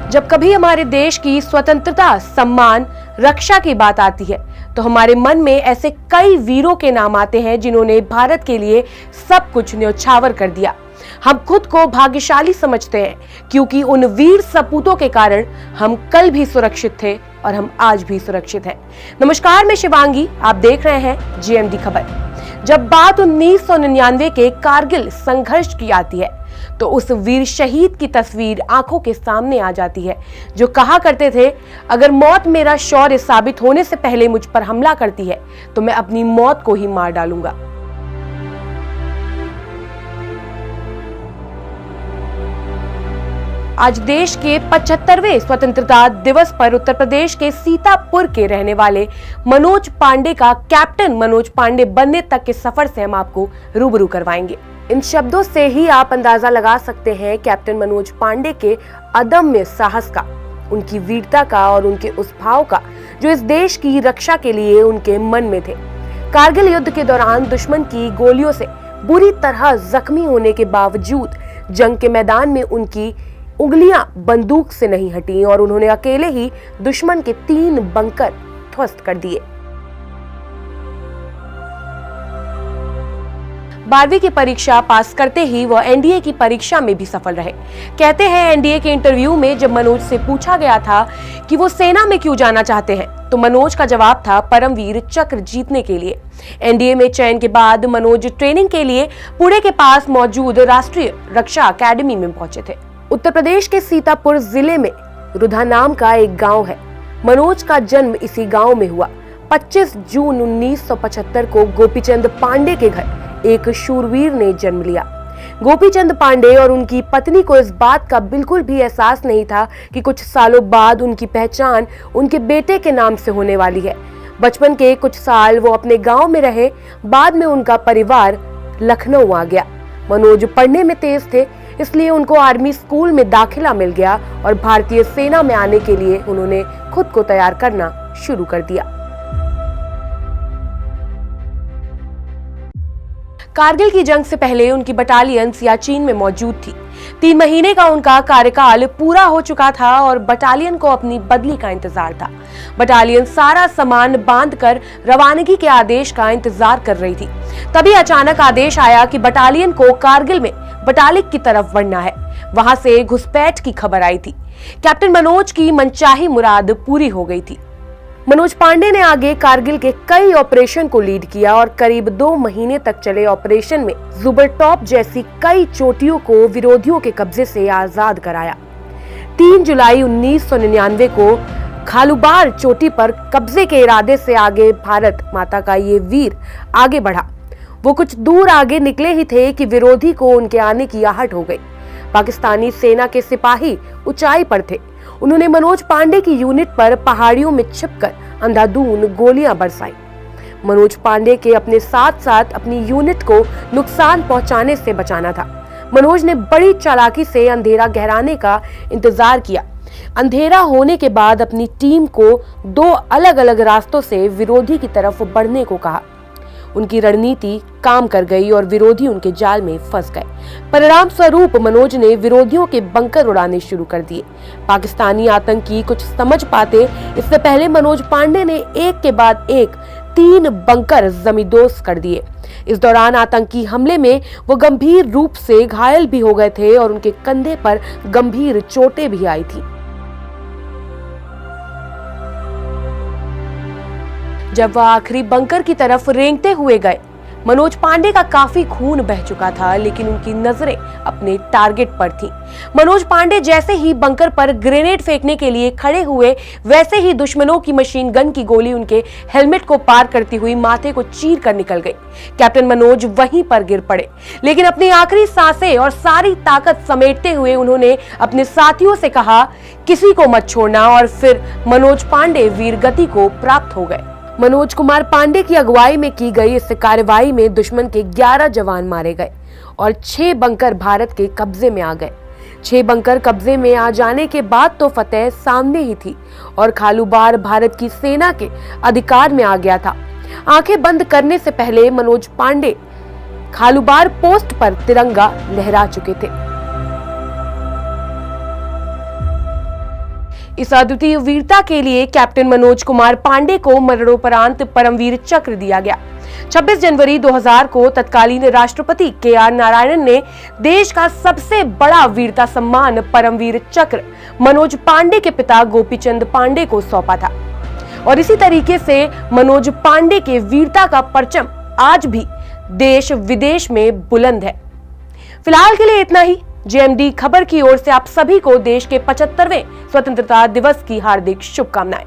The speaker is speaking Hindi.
जब कभी हमारे देश की स्वतंत्रता, सम्मान, रक्षा की बात आती है तो हमारे मन में ऐसे कई वीरों के नाम आते हैं जिन्होंने भारत के लिए सब कुछ न्योछावर कर दिया। हम खुद को भाग्यशाली समझते हैं क्योंकि उन वीर सपूतों के कारण हम कल भी सुरक्षित थे और हम आज भी सुरक्षित हैं। नमस्कार, मैं शिवांगी, आप देख रहे हैं जीएमडी खबर। जब बात 1999 के कारगिल संघर्ष की आती है तो उस वीर शहीद की तस्वीर आंखों के सामने आ जाती है जो कहा करते थे, अगर मौत मेरा शौर्य साबित होने से पहले मुझ पर हमला करती है तो मैं अपनी मौत को ही मार डालूंगा। आज देश के 75वें स्वतंत्रता दिवस पर उत्तर प्रदेश के सीतापुर के रहने वाले मनोज पांडे का कैप्टन मनोज पांडे बनने तक के सफर से हम आपको रूबरू करवाएंगे। इन शब्दों से ही आप अंदाजा लगा सकते हैं कैप्टन मनोज पांडे के अदम्य साहस का, उनकी वीरता का और उनके उस भाव का जो इस देश की रक्षा के लिए उनके मन में थे। कारगिल युद्ध के दौरान दुश्मन की गोलियों से बुरी तरह जख्मी होने के बावजूद जंग के मैदान में उनकी उंगलियां बंदूक से नहीं हटी और उन्होंने अकेले ही दुश्मन के 3 बंकर ध्वस्त कर दिए। 12वीं की परीक्षा पास करते ही वह एनडीए की परीक्षा में भी सफल रहे। कहते हैं एनडीए के इंटरव्यू में जब मनोज से पूछा गया था कि वो सेना में क्यों जाना चाहते हैं तो मनोज का जवाब था परमवीर चक्र जीतने के लिए। एनडीए में चयन के बाद मनोज ट्रेनिंग के लिए पुणे के पास मौजूद राष्ट्रीय रक्षा अकेडमी में पहुंचे थे। उत्तर प्रदेश के सीतापुर जिले में रुधा नाम का एक गांव है। मनोज का जन्म इसी गांव में हुआ। 25 जून 1975 को गोपीचंद पांडे के घर एक शूरवीर ने जन्म लिया। गोपीचंद पांडे और उनकी पत्नी को इस बात का बिल्कुल भी एहसास नहीं था कि कुछ सालों बाद उनकी पहचान उनके बेटे के नाम से होने वाली है। बचपन के कुछ साल वो अपने गांव में रहे, बाद में उनका परिवार लखनऊ आ गया। मनोज पढ़ने में तेज थे, इसलिए उनको आर्मी स्कूल में दाखिला मिल गया और भारतीय सेना में आने के लिए उन्होंने खुद को तैयार करना शुरू कर दिया। कारगिल की जंग से पहले उनकी बटालियन सियाचिन में मौजूद थी। 3 महीने का उनका कार्यकाल पूरा हो चुका था और बटालियन को अपनी बदली का इंतजार था। बटालियन सारा सामान बांधकर रवानगी के आदेश का इंतजार कर रही थी। तभी अचानक आदेश आया कि बटालियन को कारगिल में बटालिक की तरफ बढ़ना है। वहां से घुसपैठ की खबर आई थी। कैप्टन मनोज की मनचाही मुराद पूरी हो गई थी। मनोज पांडे ने आगे कारगिल के कई ऑपरेशन को लीड किया और करीब 2 महीने तक चले ऑपरेशन में जुबरटॉप जैसी कई चोटियों को विरोधियों के कब्जे से आजाद कराया। 3 जुलाई 1999 को खालूबार चोटी पर कब्जे के इरादे से आगे भारत माता का ये वीर आगे बढ़ा। वो कुछ दूर आगे निकले ही थे कि विरोधी को उनके आने की आहट हो गई। पाकिस्तानी सेना के सिपाही ऊंचाई पर थे। उन्होंने मनोज पांडे की यूनिट पर पहाड़ियों में छिपकर अंधाधुंध गोलियां बरसाई। मनोज पांडे के अपने साथ साथ अपनी यूनिट को नुकसान पहुंचाने से बचाना था। मनोज ने बड़ी चालाकी से अंधेरा गहराने का इंतजार किया। अंधेरा होने के बाद अपनी टीम को 2 अलग-अलग रास्तों से विरोधी की तरफ बढ़ने को कहा। उनकी रणनीति काम कर गई और विरोधी उनके जाल में फंस गए। परिणाम स्वरूप मनोज ने विरोधियों के बंकर उड़ाने शुरू कर दिए। पाकिस्तानी आतंकी कुछ समझ पाते इससे पहले मनोज पांडे ने एक के बाद एक 3 बंकर जमींदोज कर दिए। इस दौरान आतंकी हमले में वो गंभीर रूप से घायल भी हो गए थे और उनके कंधे पर गंभीर चोटें भी आई थी। जब वह आखिरी बंकर की तरफ रेंगते हुए गए, मनोज पांडे का काफी खून बह चुका था, लेकिन उनकी नजरें अपने टारगेट पर थीं। मनोज पांडे जैसे ही बंकर पर ग्रेनेड फेंकने के लिए खड़े हुए, वैसे ही दुश्मनों की मशीन गन की गोली उनके हेलमेट को पार करती हुई माथे को चीर कर निकल गई। कैप्टन मनोज वहीं पर गिर पड़े, लेकिन अपनी आखिरी सांसें और सारी ताकत समेटते हुए उन्होंने अपने साथियों से कहा, किसी को मत छोड़ना, और फिर मनोज पांडे वीरगति को प्राप्त हो गए। मनोज कुमार पांडे की अगुवाई में की गई इस कार्रवाई में दुश्मन के 11 जवान मारे गए और 6 बंकर भारत के कब्जे में आ गए। 6 बंकर कब्जे में आ जाने के बाद तो फतेह सामने ही थी और खालूबार भारत की सेना के अधिकार में आ गया था। आंखें बंद करने से पहले मनोज पांडे खालूबार पोस्ट पर तिरंगा लहरा चुके थे। इस अद्वितीय वीरता के लिए कैप्टन मनोज कुमार पांडे को मरणोपरांत परमवीर चक्र दिया गया। 26 जनवरी 2000 को तत्कालीन राष्ट्रपति के.आर. नारायणन ने देश का सबसे बड़ा वीरता सम्मान परमवीर चक्र मनोज पांडे के पिता गोपीचंद पांडे को सौंपा था और इसी तरीके से मनोज पांडे के वीरता का परचम आज भी देश विदेश में बुलंद है। फिलहाल के लिए इतना ही। जेएमडी खबर की ओर से आप सभी को देश के 75वें स्वतंत्रता दिवस की हार्दिक शुभकामनाएं।